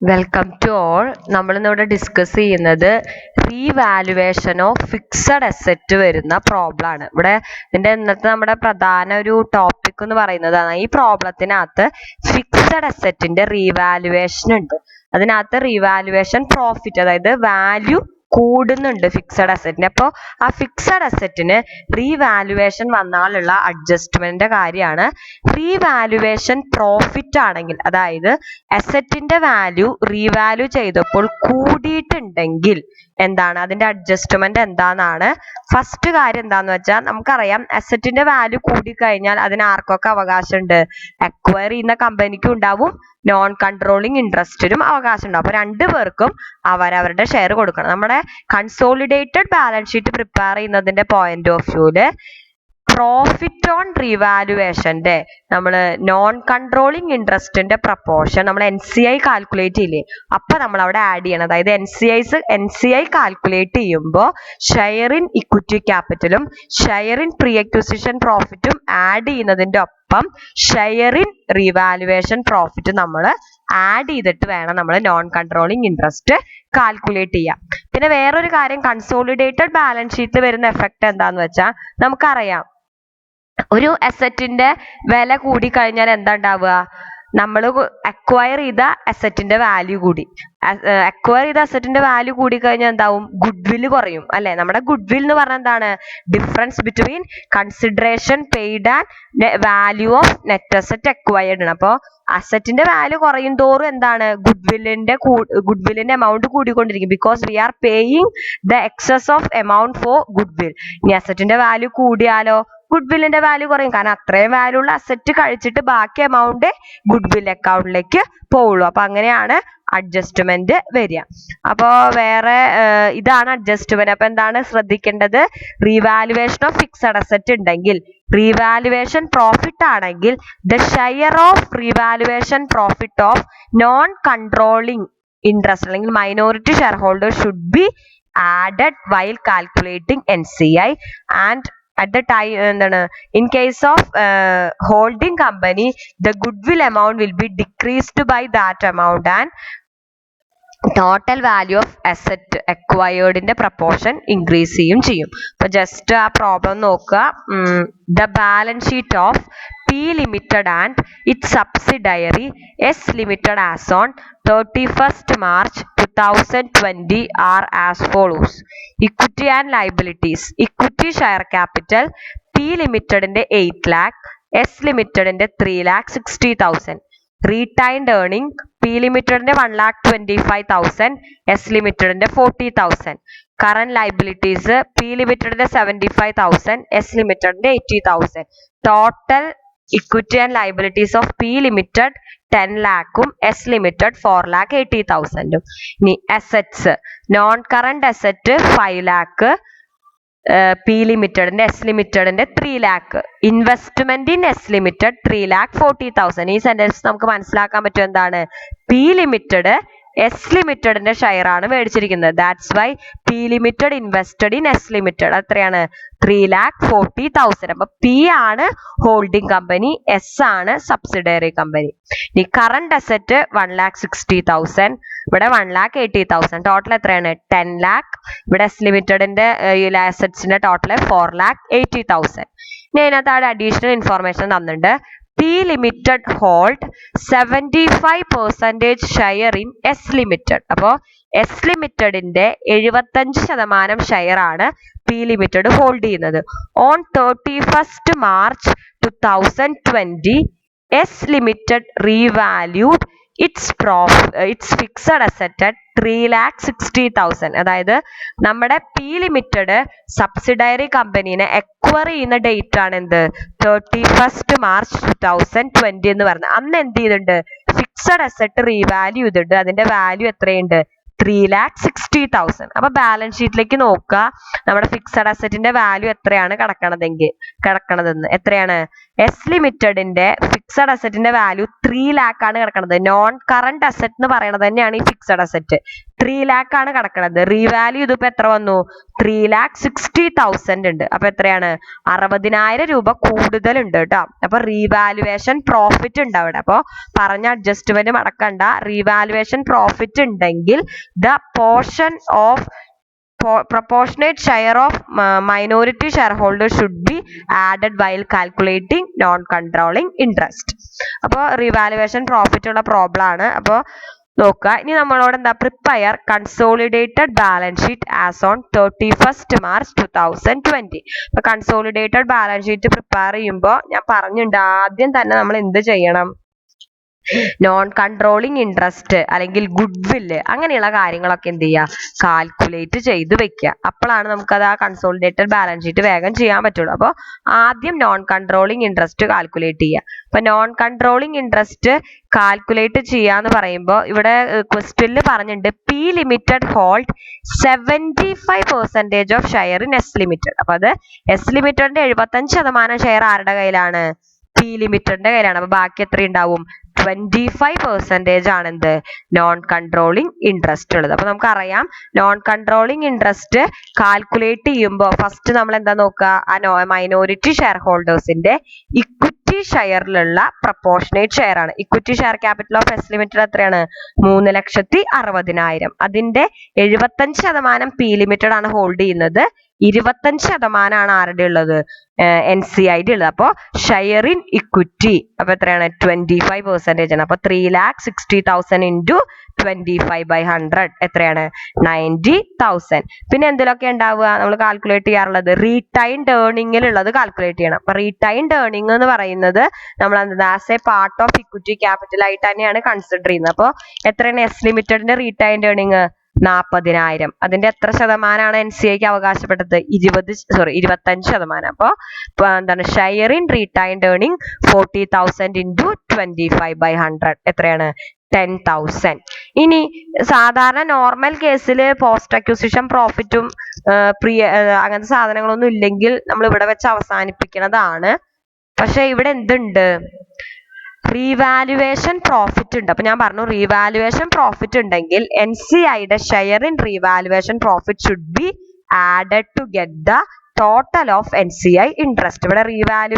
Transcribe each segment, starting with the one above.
Welcome to all. നമ്മളിന്നിവിടെ discuss ചെയ്യുന്നത് revaluation of fixed asset വരുന്ന പ്രോബ്ലം ആണ്. ഇവിടെ ഇതിന്റെ ഇന്നത്തെ നമ്മുടെ പ്രധാന ഒരു ടോപ്പിക് എന്ന് പറയുന്നതാണ് ഈ പ്രോബ്ലത്തിനകത്ത് ഫിക്സഡ് അസറ്റിന്റെ റീവാലുവേഷൻ ഉണ്ട്. അതിനകത്ത് റീവാലുവേഷൻ പ്രോഫിറ്റ്, അതായത് വാല്യൂ കൂടുന്നുണ്ട് ഫിക്സഡ് അസറ്റിന്. അപ്പോൾ ആ ഫിക്സഡ് അസറ്റിന് റീവാലുവേഷൻ വന്നാലുള്ള അഡ്ജസ്റ്റ്മെന്റിന്റെ കാര്യമാണ്. റീവാലുവേഷൻ പ്രോഫിറ്റ് ആണെങ്കിൽ, അതായത് അസറ്റിന്റെ വാല്യൂ റീവാല്യൂ ചെയ്തപ്പോൾ കൂടിയിട്ടുണ്ടെങ്കിൽ എന്താണ് അതിന്റെ അഡ്ജസ്റ്റ്മെന്റ് എന്താണെന്നാണ്. ഫസ്റ്റ് കാര്യം എന്താന്ന് വെച്ചാൽ, നമുക്കറിയാം അസറ്റിന്റെ വാല്യൂ കൂടിക്കഴിഞ്ഞാൽ അതിന് ആർക്കൊക്കെ അവകാശമുണ്ട്? അക്വയർ ചെയ്യുന്ന കമ്പനിക്കും ഉണ്ടാവും, നോൺ കൺട്രോളിങ് ഇൻട്രസ്റ്റിനും അവകാശം ഉണ്ടാവും. അപ്പൊ രണ്ടുപേർക്കും അവരവരുടെ ഷെയർ കൊടുക്കണം. നമ്മുടെ കൺസോളിഡേറ്റഡ് ബാലൻസ് ഷീറ്റ് പ്രിപ്പയർ ചെയ്യുന്നതിന്റെ പോയിന്റ് ഓഫ് വ്യൂല് പ്രോഫിറ്റ് ഓൺ റീവാലുവേഷന്റെ നമ്മൾ നോൺ കൺട്രോളിങ് ഇൻട്രസ്റ്റിന്റെ പ്രപ്പോർഷൻ നമ്മൾ NCI കാൽക്കുലേറ്റ് ചെയ്യില്ലേ, അപ്പൊ നമ്മൾ അവിടെ ആഡ് ചെയ്യണം. അതായത് NCI കാൽക്കുലേറ്റ് ചെയ്യുമ്പോൾ ഷെയർ ഇൻ ഇക്വിറ്റി ക്യാപിറ്റലും ഷെയർ ഇൻ പ്രീ അക്വിസിഷൻ പ്രോഫിറ്റും ആഡ് ചെയ്യുന്നതിന്റെ ഒപ്പം ഷെയർ ഇൻ റീവാലുവേഷൻ പ്രോഫിറ്റ് നമ്മൾ ആഡ് ചെയ്തിട്ട് വേണം നമ്മൾ നോൺ കൺട്രോളിങ് ഇൻട്രസ്റ്റ് കാൽക്കുലേറ്റ് ചെയ്യാം. പിന്നെ വേറൊരു കാര്യം, കൺസോളിഡേറ്റഡ് ബാലൻസ് ഷീറ്റിൽ വരുന്ന എഫക്ട് എന്താന്ന് വെച്ചാൽ, നമുക്കറിയാം ഒരു അസറ്റിന്റെ വില കൂടി കഴിഞ്ഞാൽ എന്താ ഉണ്ടാവുക? നമ്മൾ അക്വയർ ചെയ്ത അസറ്റിന്റെ വാല്യൂ കൂടി. അക്വയർ ചെയ്ത അസറ്റിന്റെ വാല്യൂ കൂടി കഴിഞ്ഞാൽ എന്താവും? ഗുഡ്വില് കുറയും അല്ലെ? നമ്മുടെ ഗുഡ്വിൽ എന്ന് പറഞ്ഞാൽ എന്താണ്? Difference between consideration paid and value of net asset acquired ആണ്. അപ്പോൾ അസറ്റിന്റെ വാല്യൂ കുറയും തോറും എന്താണ്? ഗുഡ്വില്ലിന്റെ എമൗണ്ട് കൂടിക്കൊണ്ടിരിക്കും. Because we are paying the excess of amount for goodwill. ഇനി അസറ്റിന്റെ വാല്യൂ കൂടിയാലോ ഗുഡ്വില്ലിന്റെ വാല്യൂ കുറയും. കാരണം അത്രയും വാല്യൂ ഉള്ള അസറ്റ് കഴിച്ചിട്ട് ബാക്കി എമൗണ്ട് ഗുഡ്വിൽ അക്കൗണ്ടിലേക്ക് പോവുള്ളൂ. അപ്പൊ അങ്ങനെയാണ് അഡ്ജസ്റ്റ്മെന്റ് വരിക. അപ്പോ വേറെ ഇതാണ് അഡ്ജസ്റ്റ്മെന്റ്. അപ്പൊ എന്താണ് ശ്രദ്ധിക്കേണ്ടത്? റീവാലുവേഷൻ ഓഫ് ഫിക്സഡ് അസറ്റ് ഉണ്ടെങ്കിൽ, റീവാലുവേഷൻ പ്രോഫിറ്റ് ആണെങ്കിൽ the share of revaluation profit of non controlling interest അല്ലെങ്കിൽ minority share holder should be added while calculating NCI and at the time എന്താണ് in case of holding company the goodwill amount will be decreased by that amount and total value of asset acquired ന്റെ proportion increase ചെയ്യും. അപ്പൊ just ആ problem നോക്കുക. the balance sheet of P Limited and its subsidiary S Limited as on 31st March 2020 are as follows. Equity and liabilities. Equity share capital P Limited ന്റെ 8 lakh, S Limited ന്റെ 3,60,000. Retained earning P Limited ന്റെ 1,25,000, S Limited ന്റെ 40,000. Current liabilities P Limited ന്റെ 75,000, S Limited ന്റെ 80,000. Total equity and liabilities of P Limited 10 lakhും S Limited 4,80,000. ഇനി assets, non current asset 5 lakh, P Limited ന്റെ S Limited ന്റെ 3 lakh. Investment in S Limited 3,40,000. ഈ sentence നമുക്ക് മനസ്സിലാക്കാൻ പറ്റും എന്താണ്? P Limited S ലിമിറ്റഡിന്റെ ഷെയർ ആണ് മേടിച്ചിരിക്കുന്നത്. That's why P Limited invested in S Limited. എത്രയാണ്? 3,40,000. അപ്പൊ P ആണ് ഹോൾഡിംഗ് കമ്പനി, S ആണ് സബ്സിഡറി കമ്പനി. ഇനി കറണ്ട് അസറ്റ് 1,60,000, ഇവിടെ 1,80,000. ടോട്ടൽ എത്രയാണ്? 10 lakh. ഇവിടെ S Limitedന്റെ അസറ്റ്സിന്റെ ടോട്ടൽ 4,80,000. ഇനി അതിനകത്ത് അഡീഷണൽ ഇൻഫോർമേഷൻ തന്നിട്ടുണ്ട്. P Limited hold 75% share in S Limited. അപ്പോൾ S Limitedന്റെ 75% ഷെയർ ആണ് P Limited ഹോൾഡ് ചെയ്യുന്നത്. On 31st March 2020 S Limited revalued its fixed asset at 3,60,000. അതായത് നമ്മുടെ P Limited സബ്സിഡറി കമ്പനീനെ അക്വയർ ചെയ്യുന്ന ഡേറ്റ് ആണ് എന്ത്? 31st March 2020 എന്ന് പറഞ്ഞത്. അന്ന് എന്ത് ചെയ്തിട്ടുണ്ട്? ഫിക്സഡ് അസറ്റ് റീവാല്യൂ ചെയ്തിട്ട് അതിന്റെ വാല്യൂ എത്രയുണ്ട്? 3,60,000. അപ്പൊ ബാലൻസ് ഷീറ്റിലേക്ക് നോക്കുക, നമ്മുടെ ഫിക്സഡ് അസറ്റിന്റെ വാല്യൂ എത്രയാണ് കിടക്കണതെന്ന് എത്രയാണ്? എസ് ലിമിറ്റഡിന്റെ ഫിക്സഡ് അസറ്റിന്റെ വാല്യൂ 3 lakh ആണ് കിടക്കുന്നത്. നോൺ കറന്റ് അസറ്റ് എന്ന് പറയുന്നത് തന്നെയാണ് ഈ ഫിക്സഡ് അസറ്റ്. 3 lakh ആണ് കിടക്കുന്നത്. റീവാല്യൂ ഇതിപ്പോ എത്ര വന്നു? 3,60,000 ഉണ്ട്. അപ്പൊ എത്രയാണ്? 60,000 രൂപ കൂടുതൽ ഉണ്ട് കേട്ടോ. അപ്പൊ റീവാലുവേഷൻ പ്രോഫിറ്റ് ഉണ്ട് അവിടെ. അപ്പൊ പറഞ്ഞ അഡ്ജസ്റ്റ്മെന്റ് മടക്കണ്ട. റീവാലുവേഷൻ പ്രോഫിറ്റ് ഉണ്ടെങ്കിൽ the portion of proportionate share of minority shareholders should be added while calculating non-controlling interest. അപ്പോൾ റിവാലുവേഷൻ പ്രോഫിറ്റ് ഉള്ള പ്രോബ്ലം ആണ്. അപ്പോൾ നോക്കുക, ഇനി നമ്മളോട് എന്താ? Prepare consolidated balance sheet as on 31st March 2020. അപ്പൊ കൺസോളിഡേറ്റഡ് ബാലൻസ് ഷീറ്റ് പ്രിപ്പയർ ചെയ്യുമ്പോൾ ഞാൻ പറഞ്ഞിട്ടുണ്ട്, ആദ്യം തന്നെ നമ്മൾ എന്ത് ചെയ്യണം? നോൺ കൺട്രോളിങ് ഇൻട്രസ്റ്റ് അല്ലെങ്കിൽ ഗുഡ് വില്ല് അങ്ങനെയുള്ള കാര്യങ്ങളൊക്കെ എന്ത് ചെയ്യുക? കാൽക്കുലേറ്റ് ചെയ്ത് വെക്കുക. അപ്പോഴാണ് നമുക്കത് ആ കൺസോളിഡേറ്റഡ് ബാലൻസ് ഷീറ്റ് വേഗം ചെയ്യാൻ പറ്റുള്ളൂ. അപ്പോൾ ആദ്യം നോൺ കൺട്രോളിങ് ഇൻട്രസ്റ്റ് കാൽക്കുലേറ്റ് ചെയ്യുക. അപ്പൊ നോൺ കൺട്രോളിങ് ഇൻട്രസ്റ്റ് കാൽക്കുലേറ്റ് ചെയ്യാന്ന് പറയുമ്പോൾ ഇവിടെ ക്വസ്റ്റ്യനിൽ പറഞ്ഞിട്ടുണ്ട് P limited hold 75% of share in S limited. അപ്പൊ അത് എസ് ലിമിറ്റഡിന്റെ 75% ഷെയർ ആരുടെ കയ്യിലാണ്? പി ലിമിറ്റഡിന്റെ കയ്യിലാണ്. അപ്പൊ ബാക്കി എത്ര ഉണ്ടാവും? 25% ആണ് എന്ത്? നോൺ കൺട്രോളിങ് ഇൻട്രസ്റ്റ് ഉള്ളത്. അപ്പൊ നമുക്കറിയാം നോൺ കൺട്രോളിങ് ഇൻട്രസ്റ്റ് കാൽക്കുലേറ്റ് ചെയ്യുമ്പോൾ ഫസ്റ്റ് നമ്മൾ എന്താ നോക്കുക? ആ മൈനോറിറ്റി ഷെയർ ഹോൾഡേഴ്സിന്റെ ഇക്വിറ്റി ഷെയറിലുള്ള പ്രപ്പോർഷനേറ്റ് ഷെയർ ആണ്. Equity share capital of S limited എത്രയാണ്? 3,60,000. അതിന്റെ 75% പി ലിമിറ്റഡ് ആണ് ഹോൾഡ് ചെയ്യുന്നത്. 25% ആരുടെ ഉള്ളത്? NCIയുടെ ഉള്ളത്. അപ്പൊ ഷെയർ ഇൻ ഇക്വിറ്റി അപ്പൊ എത്രയാണ്? 25% ആണ്. അപ്പൊ 3,60,000 ഇൻറ്റു 25/100 എത്രയാണ്? 90,000. പിന്നെ എന്തിലൊക്കെ ഉണ്ടാവുക നമ്മൾ കാൽക്കുലേറ്റ് ചെയ്യാറുള്ളത്? റീടൈൻഡ് ഏർണിംഗിലുള്ളത് കാൽക്കുലേറ്റ് ചെയ്യണം. അപ്പൊ റീടൈൻഡ് ഏർണിംഗ് എന്ന് പറയുന്നത് നമ്മൾ എന്താ as A part of equity capital ആയിട്ട് തന്നെയാണ് കൺസിഡർ ചെയ്യുന്നത്. അപ്പോൾ എത്രയാണ് എസ് ലിമിറ്റഡിന്റെ റീടൈൻഡ് ഏർണിംഗ്? 40,000. അതിന്റെ എത്ര ശതമാനമാണ് NCIക്ക് അവകാശപ്പെട്ടത്? 25%. അപ്പൊ എന്താണ്? Share in retained earning 40,000 into 25/100 എത്രയാണ്? 10,000. ഇനി സാധാരണ നോർമൽ കേസിൽ പോസ്റ്റ് അക്യൂസിഷൻ പ്രോഫിറ്റും അങ്ങനത്തെ സാധനങ്ങളൊന്നും ഇല്ലെങ്കിൽ നമ്മൾ ഇവിടെ വെച്ച് അവസാനിപ്പിക്കുന്നതാണ്. പക്ഷെ ഇവിടെ എന്തുണ്ട്? റീവാലുവേഷൻ പ്രോഫിറ്റ് ഉണ്ട്. അപ്പൊ ഞാൻ പറഞ്ഞു റീവാലുവേഷൻ പ്രോഫിറ്റ് ഉണ്ടെങ്കിൽ NCIയുടെ share in revaluation profit should be added to get the total of NCI interest. ഇവിടെ റീവാല്യൂ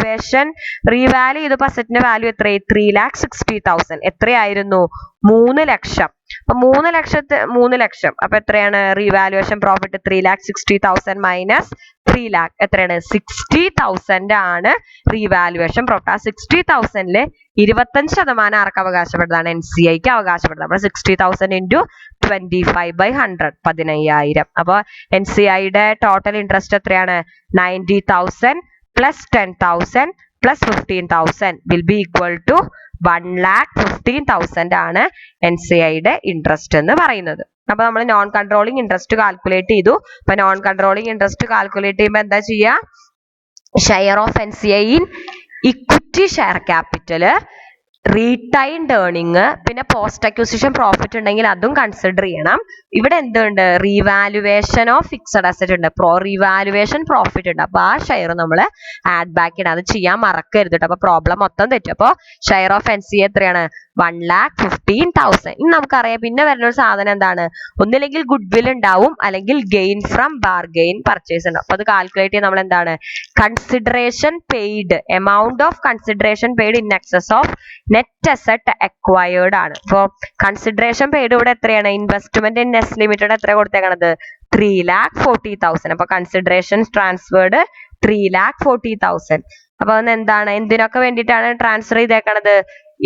ചെയ്ത അസറ്റിന്റെ വാല്യൂ എത്രയായി? 3,60,000. എത്രയായിരുന്നു? 3 ലക്ഷം. അപ്പൊ 3 ലക്ഷം അപ്പൊ എത്രയാണ് റീവാലുവേഷൻ പ്രോഫിറ്റ്? 3,60,000 മൈനസ് 3 lakh എത്രയാണ്? 60,000 ആണ് റീവാലുവേഷൻ പ്രോഫിറ്റ്. ആ 60,000-ല് 25% ആർക്ക് അവകാശപ്പെട്ടതാണ്? NCIക്ക് അവകാശപ്പെട്ടത്. അപ്പൊ 60,000 ഇൻറ്റു 25/100 15,000. അപ്പൊ NCIയുടെ ടോട്ടൽ ഇൻട്രസ്റ്റ് എത്രയാണ്? 90,000 plus 10,000 plus 15,000 will be equal to 1,15,000 ആണ് NCIയുടെ ഇൻട്രസ്റ്റ് എന്ന് പറയുന്നത്. അപ്പൊ നമ്മൾ നോൺ കൺട്രോളിങ് ഇൻട്രസ്റ്റ് കാൽക്കുലേറ്റ് ചെയ്തു. അപ്പൊ നോൺ കൺട്രോളിങ് ഇൻട്രസ്റ്റ് കാൽക്കുലേറ്റ് ചെയ്യുമ്പോൾ എന്താ ചെയ്യുക? Share of NCI in equity share capital, retained earning, പിന്നെ പോസ്റ്റ് അക്യൂസിഷൻ പ്രോഫിറ്റ് ഉണ്ടെങ്കിൽ അതും കൺസിഡർ ചെയ്യണം. ഇവിടെ എന്തുണ്ട്? റീവാലുവേഷൻ ഓഫ് ഫിക്സഡ് അസറ്റ് ഉണ്ട്, റീവാലുവേഷൻ പ്രോഫിറ്റ് ഉണ്ട്. അപ്പൊ ആ ഷെയർ നമ്മൾ ആഡ് ബാക്ക് ചെയ്യണം. അത് ചെയ്യാൻ മറക്കരുത് കേട്ടോ. അപ്പൊ പ്രോബ്ലം മൊത്തം തെറ്റും. അപ്പൊ ഷെയർ ഓഫ് NCI എത്രയാണ്? 1,15,000. ഇനി നമുക്കറിയാം പിന്നെ വരുന്ന ഒരു സാധനം എന്താണ്? ഒന്നില്ലെങ്കിൽ ഗുഡ് വിൽ ഉണ്ടാവും, അല്ലെങ്കിൽ ഗെയിൻ ഫ്രം ബാർഗെയിൻ പർച്ചേസ് ഉണ്ടാവും. അപ്പൊ അത് കാൽക്കുലേറ്റ് ചെയ്യാൻ നമ്മൾ എന്താണ്? Consideration paid, amount of consideration paid in excess of net asset acquired ആണ്. അപ്പൊ കൺസിഡറേഷൻ പെയ്ഡ് ഇവിടെ എത്രയാണ്? ഇൻവെസ്റ്റ്മെന്റ് ഇൻ എസ് ലിമിറ്റഡ് എത്ര കൊടുത്തേക്കണത്? 3,40,000. അപ്പൊ കൺസിഡറേഷൻ ട്രാൻസ്ഫേർഡ് 3,40,000. അപ്പൊ അന്ന് എന്താണ്? എന്തിനൊക്കെ വേണ്ടിയിട്ടാണ് ട്രാൻസ്ഫർ ചെയ്തേക്കണത്?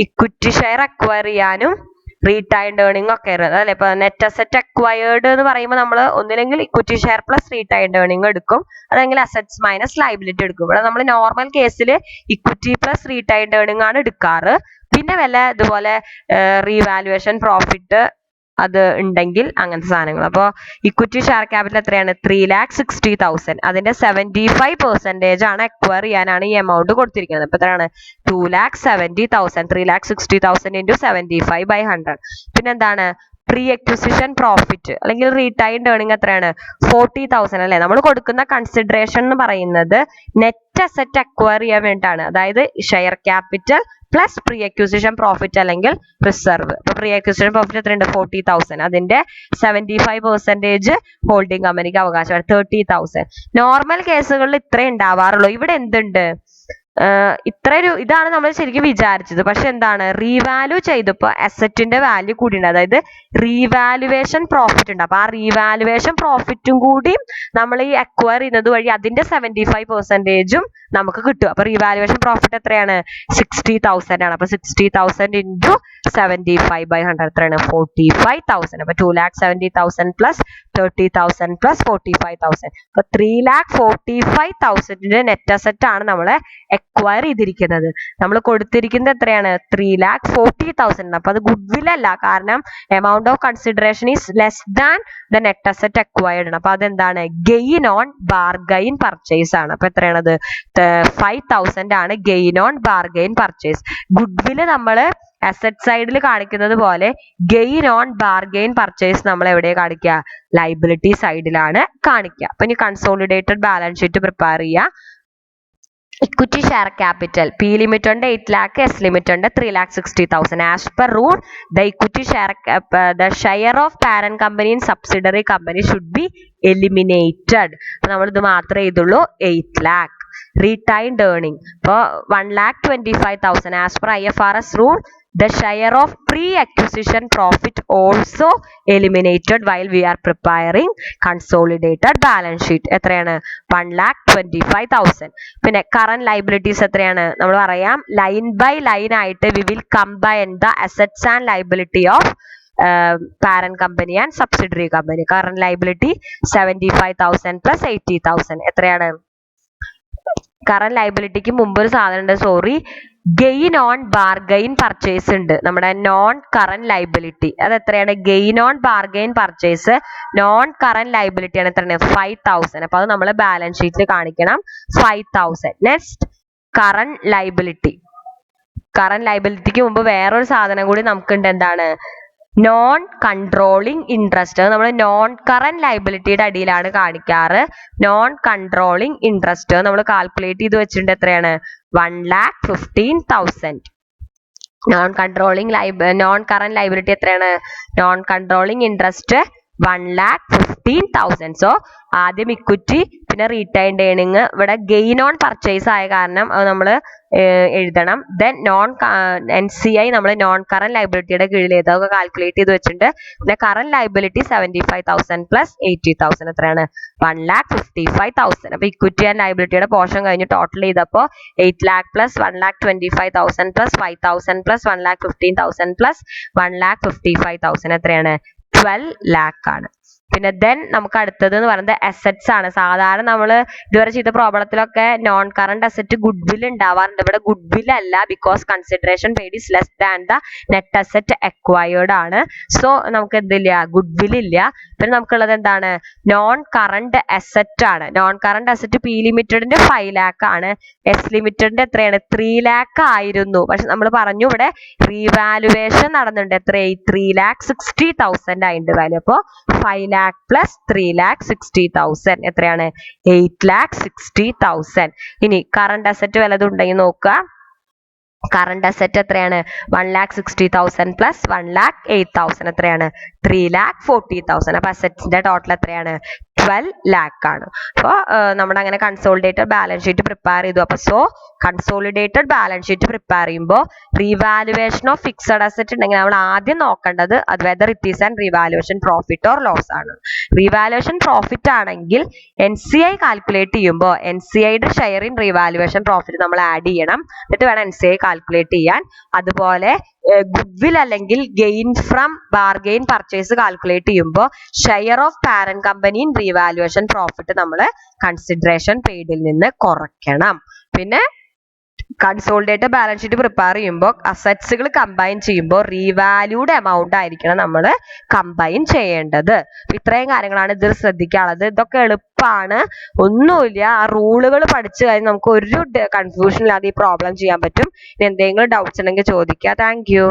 ഇക്വിറ്റി ഷെയർ അക്വയർ ചെയ്യാനും റീടൈൻഡ് ഏർണിംഗ് ഒക്കെ അല്ലെ. ഇപ്പൊ നെറ്റ് അസറ്റ് അക്വയർഡ് എന്ന് പറയുമ്പോൾ നമ്മൾ ഒന്നില്ലെങ്കിൽ equity share plus retained earning എടുക്കും, അല്ലെങ്കിൽ അസറ്റ്സ് മൈനസ് ലൈബിലിറ്റി എടുക്കും. ഇവിടെ നമ്മൾ നോർമൽ കേസിൽ ഇക്വിറ്റി പ്ലസ് റീടൈൻഡ് ഏർണിംഗ് ആണ് എടുക്കാറ്. പിന്നെ വല്ല ഇതുപോലെ റീവാലുവേഷൻ പ്രോഫിറ്റ് അത് ഉണ്ടെങ്കിൽ അങ്ങനത്തെ സാധനങ്ങൾ. അപ്പോൾ ഇക്വിറ്റി ഷെയർ ക്യാപിറ്റൽ എത്രയാണ്? 3,60,000. അതിന്റെ 75% ആണ് അക്വയർ ചെയ്യാനാണ് ഈ എമൗണ്ട് കൊടുത്തിരിക്കുന്നത്. അപ്പൊ എത്രയാണ്? 2,70,000. 3,60,000 ഇൻറ്റു 75/100. പിന്നെ എന്താണ്? പ്രീ അക്വിസിഷൻ പ്രോഫിറ്റ് അല്ലെങ്കിൽ റീടൈൻഡ് ഏർണിംഗ് എത്രയാണ് 40,000 അല്ലേ. നമ്മൾ കൊടുക്കുന്ന കൺസിഡറേഷൻ എന്ന് പറയുന്നത് നെറ്റ് അസറ്റ് അക്വയർ ചെയ്യാൻ വേണ്ടിയിട്ടാണ്. അതായത് share capital plus pre acquisition profit അല്ലെങ്കിൽ റിസർവ്. അപ്പൊ പ്രീ അക്വിസിഷൻ പ്രോഫിറ്റ് എത്രയുണ്ട് 40,000. അതിന്റെ 75% ഹോൾഡിംഗ് കമ്പനിക്ക് അവകാശമാണ് 30,000. നോർമൽ കേസുകളിൽ ഇത്രേ ഉണ്ടാവാറുള്ളൂ. ഇവിടെ എന്തുണ്ട്, ഇതാണ് നമ്മൾ ശരിക്കും വിചാരിച്ചത്. പക്ഷെ എന്താണ്, റീവാല്യൂ ചെയ്തപ്പോൾ അസറ്റിന്റെ വാല്യൂ കൂടിയുണ്ട്. അതായത് റീവാലുവേഷൻ പ്രോഫിറ്റ് ഉണ്ട്. അപ്പൊ ആ റീവാലുവേഷൻ പ്രോഫിറ്റും കൂടി നമ്മൾ ഈ അക്വയർ ചെയ്യുന്നത് വഴി അതിന്റെ 75% നമുക്ക് കിട്ടും. അപ്പൊ റീവാലുവേഷൻ പ്രോഫിറ്റ് എത്രയാണ് 60,000 ആണ്. അപ്പൊ 60,000 into 75/100 എത്രയാണ് 45,000. അപ്പൊ 2,70,000 plus 30,000 plus 45,000. അപ്പൊ 3,45,000 നെറ്റ് അസറ്റ് ആണ് നമ്മളെ അക്വയർ ചെയ്തിരിക്കുന്നത്. നമ്മൾ കൊടുത്തിരിക്കുന്നത് എത്രയാണ് 3,40,000. അപ്പൊ അത് ഗുഡ്വിൽ അല്ല, കാരണം amount of consideration is less than the net asset acquired ആണ്. അപ്പൊ അതെന്താണ് ഗെയിൻ ഓൺ ബാർഗെയിൻ പർച്ചേസ് ആണ്. അപ്പൊ എത്രയാണത് 5,000 ആണ് ഗെയിൻ ഓൺ ബാർഗെയിൻ പർച്ചേസ്. ഗുഡ്വില് നമ്മൾ അസറ്റ് സൈഡിൽ കാണിക്കുന്നത് പോലെ ഗെയിൻ ഓൺ ബാർഗെയിൻ പർച്ചേസ് നമ്മൾ എവിടെയാണ് കാണിക്കുക, ലൈബിലിറ്റി സൈഡിലാണ് കാണിക്കുക. അപ്പൊ ഇനി കൺസോളിഡേറ്റഡ് ബാലൻസ് ഷീറ്റ് പ്രിപ്പയർ ചെയ്യുക. Equity share capital P limit ഉണ്ട് 8 lakh, എസ് ലിമിറ്റ് ഉണ്ട് 3,60,000. As per rule the equity share of parent company in subsidiary company should be eliminated. അപ്പൊ നമ്മൾ ഇത് മാത്രമേ ചെയ്തുള്ളൂ 8 lakh. retained earning for 1,25,000 as per IFRS rule. The share of pre-acquisition profit also eliminated while we are preparing consolidated balance sheet. എത്രയാണ് 1,25,000. പിന്നെ current liabilities എത്രയാണ് നമ്മൾ പറയാം, line by line ആയിട്ട് we will combine the assets and liability of parent company and subsidiary company. Current liability 75,000 plus 80,000 എത്രയാണ്. Current ലൈബിലിറ്റിക്ക് മുമ്പ് ഒരു സാധനം ഉണ്ട്, sorry, gain on bargain purchase ഉണ്ട് നമ്മുടെ നോൺ കറന്റ് ലൈബിലിറ്റി. അത് എത്രയാണ്, gain on bargain purchase non current liability ആണ്. എത്രയാണ് 5,000. അപ്പൊ അത് നമ്മൾ ബാലൻസ് ഷീറ്റിൽ കാണിക്കണം 5,000. Next current liability. കറന്റ് ലൈബിലിറ്റിക്ക് മുമ്പ് വേറൊരു സാധനം കൂടി നമുക്കുണ്ട്, എന്താണ് നോൺ കൺട്രോളിങ് ഇൻട്രസ്റ്റ്. നമ്മൾ നോൺ കറന്റ് ലൈബിലിറ്റിയുടെ അടിയിലാണ് കാണിക്കാറ്. നോൺ കൺട്രോളിങ് ഇൻട്രസ്റ്റ് നമ്മൾ കാൽക്കുലേറ്റ് ചെയ്ത് വെച്ചിട്ടുണ്ട് എത്രയാണ് 1,15,000. നോൺ കറന്റ് ലൈബിലിറ്റി എത്രയാണ്, നോൺ കൺട്രോളിങ് ഇൻട്രസ്റ്റ് 1,15,000. സോ ആദ്യം ഇക്വിറ്റി പിന്നെ റീറ്റൈൻഡ് ഏർണിംഗ്. ഇവിടെ ഗെയിൻ ഓൺ പർച്ചേസ് ആയ കാരണം അത് നമ്മൾ എഴുതണം. ദെൻ NCI നമ്മൾ നോൺ കറന്റ് ലൈബിലിറ്റിയുടെ കീഴിൽ ഇതൊക്കെ കാൽക്കുലേറ്റ് ചെയ്ത് വെച്ചിട്ടുണ്ട്. പിന്നെ കറന്റ് ലൈബിലിറ്റി 75,000 പ്ലസ് 80,000 എത്രയാണ് 1,55,000. അപ്പൊ ഇക്വിറ്റി ആൻഡ് ലൈബിലിറ്റിയുടെ പോർഷൻ കഴിഞ്ഞ് ടോട്ടൽ ചെയ്തപ്പോൾ 8 lakh plus 1,25,000 plus 5,000 plus 1,15,000 plus 1,55,000 എത്രയാണ് 12 lakh ആണ്. പിന്നെ ദെൻ നമുക്ക് അടുത്തത് എന്ന് പറയുന്നത് അസറ്റ്സ് ആണ്. സാധാരണ നമ്മൾ ഇതുവരെ ചെയ്ത പ്രോബ്ലത്തിലൊക്കെ നോൺ കറന്റ് അസറ്റ് ഗുഡ്വിൽ ഉണ്ടാവാറുണ്ട്. ഇവിടെ ഗുഡ്വിൽ അല്ല, because consideration paid is less than the net asset acquired ആണ്. സോ നമുക്ക് എന്തില്ല, ഗുഡ്വിൽ ഇല്ല. പിന്നെ നമുക്കുള്ളത് എന്താണ്, നോൺ കറന്റ് അസറ്റ് ആണ്. നോൺ കറന്റ് അസറ്റ് പി ലിമിറ്റഡിന്റെ 5 lakh ആണ്. എസ് ലിമിറ്റഡിന്റെ എത്രയാണ് 3 lakh ആയിരുന്നു. പക്ഷെ നമ്മൾ പറഞ്ഞു ഇവിടെ റീവാലുവേഷൻ നടന്നുണ്ട്. എത്ര 3,60,000 ആയിട്ടുണ്ട് വാല്യൂ. അപ്പോ 5 lakh പ്ലസ് 3,60,000 എത്രയാണ് 8,60,000. ഇനി കറന്റ് അസറ്റ് വല്ലതും ഉണ്ടെങ്കിൽ നോക്കുക. കറന്റ് അസറ്റ് എത്രയാണ് 1,60,000 പ്ലസ് 1,08,000 എത്രയാണ് 3,40,000. അപ്പൊ അസറ്റ്സിന്റെ ടോട്ടൽ എത്രയാണ് 12 lakh ആണ്. അപ്പോൾ നമ്മുടെ അങ്ങനെ കൺസോളിഡേറ്റഡ് ബാലൻസ് ഷീറ്റ് പ്രിപ്പയർ ചെയ്തു. അപ്പൊ so consolidated balance sheet prepare ചെയ്യുമ്പോൾ റീവാലുവേഷൻ ഓഫ് ഫിക്സഡ് അസറ്റ് ഉണ്ടെങ്കിൽ നമ്മൾ ആദ്യം നോക്കേണ്ടത് അത് whether it is and revaluation profit or loss ആണ്. റീവാലുവേഷൻ പ്രോഫിറ്റ് ആണെങ്കിൽ NCI കാൽക്കുലേറ്റ് ചെയ്യുമ്പോൾ NCIയുടെ ഷെയർ ഇൻ റീവാലുവേഷൻ പ്രോഫിറ്റ് നമ്മൾ ആഡ് ചെയ്യണം. എന്നിട്ട് വേണം NCI കാൽക്കുലേറ്റ് ചെയ്യാൻ. അതുപോലെ ഗുഡ്വിൽ അല്ലെങ്കിൽ gain from bargain purchase calculate ചെയ്യുമ്പോൾ share of parent company in revaluation profit നമ്മൾ കൺസിഡറേഷൻ പെയ്ഡിൽ നിന്ന് കുറയ്ക്കണം. പിന്നെ കൺസോളിഡേറ്റഡ് ബാലൻസ് ഷീറ്റ് പ്രിപ്പയർ ചെയ്യുമ്പോൾ അസറ്റ്സുകൾ കമ്പൈൻ ചെയ്യുമ്പോൾ റീവാല്യൂഡ് എമൗണ്ട് ആയിരിക്കണം നമ്മൾ കമ്പൈൻ ചെയ്യേണ്ടത്. ഇത്രയും കാര്യങ്ങളാണ് ഇതിൽ ശ്രദ്ധിക്കാനുള്ളത്. ഇതൊക്കെ എളുപ്പമാണ്, ഒന്നുമില്ല. ആ റൂളുകൾ പഠിച്ചു കഴിഞ്ഞാൽ നമുക്ക് ഒരു കൺഫ്യൂഷൻ ഇല്ലാതെ ഈ പ്രോബ്ലം ചെയ്യാൻ പറ്റും. ഇനി എന്തെങ്കിലും ഡൗട്ട്സ് ഉണ്ടെങ്കിൽ ചോദിക്കുക. Thank you.